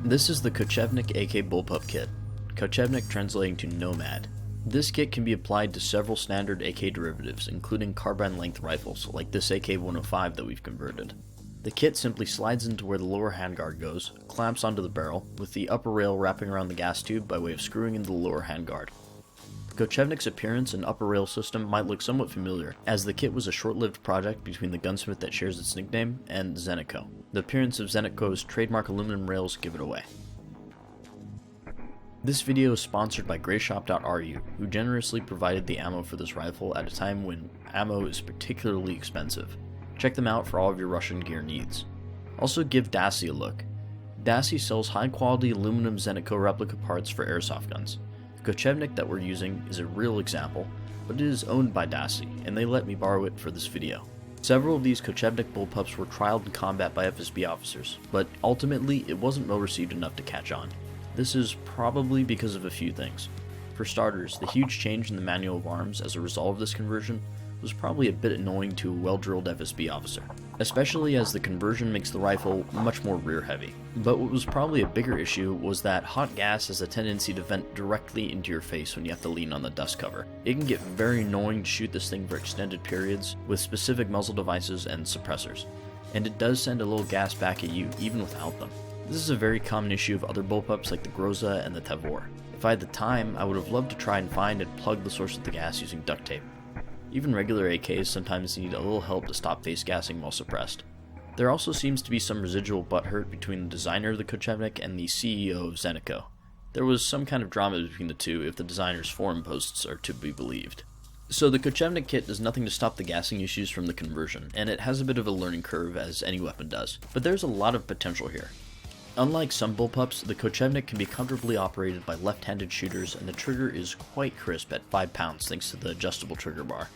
This is the Kochevnik AK Bullpup kit. Kochevnik translating to Nomad. This kit can be applied to several standard AK derivatives, including carbine length rifles, like this AK-105 that we've converted. The kit simply slides into where the lower handguard goes, clamps onto the barrel, with the upper rail wrapping around the gas tube by way of screwing into the lower handguard. Kochevnik's appearance and upper rail system might look somewhat familiar, as the kit was a short-lived project between the gunsmith that shares its nickname and Zenitco. The appearance of Zenitco's trademark aluminum rails give it away. This video is sponsored by Greyshop.ru, who generously provided the ammo for this rifle at a time when ammo is particularly expensive. Check them out for all of your Russian gear needs. Also give Dassey a look. Dassey sells high-quality aluminum Zenitco replica parts for airsoft guns. The Kochevnik that we're using is a real example, but it is owned by Dassey, and they let me borrow it for this video. Several of these Kochevnik bullpups were trialed in combat by FSB officers, but ultimately it wasn't well received enough to catch on. This is probably because of a few things. For starters, the huge change in the manual of arms as a result of this conversion was probably a bit annoying to a well-drilled FSB officer, especially as the conversion makes the rifle much more rear-heavy. But what was probably a bigger issue was that hot gas has a tendency to vent directly into your face when you have to lean on the dust cover. It can get very annoying to shoot this thing for extended periods with specific muzzle devices and suppressors, and it does send a little gas back at you even without them. This is a very common issue of other bullpups like the Groza and the Tavor. If I had the time, I would have loved to try and find and plug the source of the gas using duct tape. Even regular AKs sometimes need a little help to stop face gassing while suppressed. There also seems to be some residual butthurt between the designer of the Kochevnik and the CEO of Zenitco. There was some kind of drama between the two if the designer's forum posts are to be believed. So the Kochevnik kit does nothing to stop the gassing issues from the conversion, and it has a bit of a learning curve as any weapon does, but there's a lot of potential here. Unlike some bullpups, the Kochevnik can be comfortably operated by left-handed shooters, and the trigger is quite crisp at 5 pounds thanks to the adjustable trigger bar.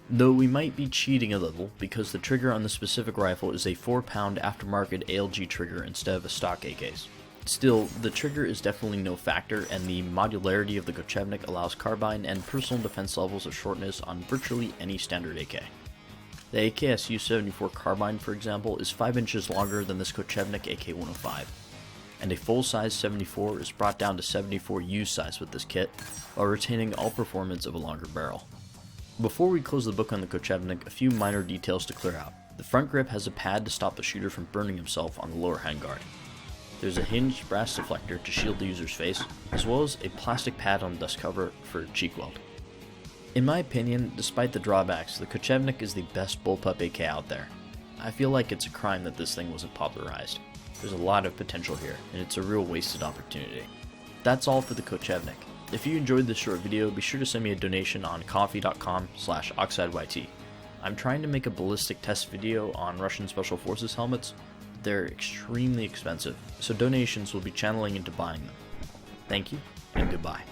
Though we might be cheating a little, because the trigger on the specific rifle is a 4-pound aftermarket ALG trigger instead of a stock AK's. Still, the trigger is definitely no factor, and the modularity of the Kochevnik allows carbine and personal defense levels of shortness on virtually any standard AK. The AKSU-74 carbine, for example, is 5 inches longer than this Kochevnik AK-105. And a full-size 74 is brought down to 74U size with this kit, while retaining all performance of a longer barrel. Before we close the book on the Kochevnik, a few minor details to clear out. The front grip has a pad to stop the shooter from burning himself on the lower handguard. There's a hinged brass deflector to shield the user's face, as well as a plastic pad on the dust cover for cheek weld. In my opinion, despite the drawbacks, the Kochevnik is the best bullpup AK out there. I feel like it's a crime that this thing wasn't popularized. There's a lot of potential here, and it's a real wasted opportunity. That's all for the Kochevnik. If you enjoyed this short video, be sure to send me a donation on coffee.com/OxideYT. I'm trying to make a ballistic test video on Russian Special Forces helmets. They're extremely expensive, so donations will be channeling into buying them. Thank you, and goodbye.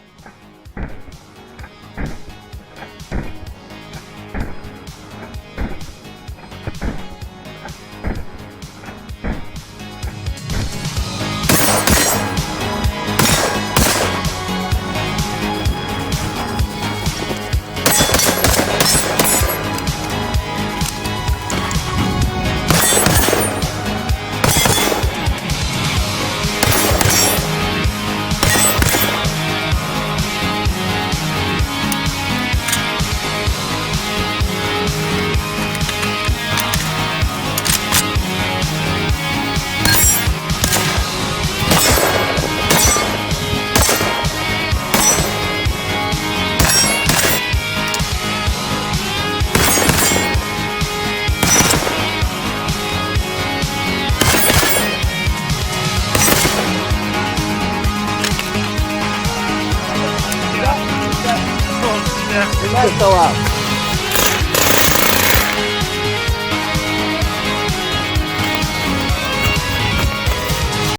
It might fill out.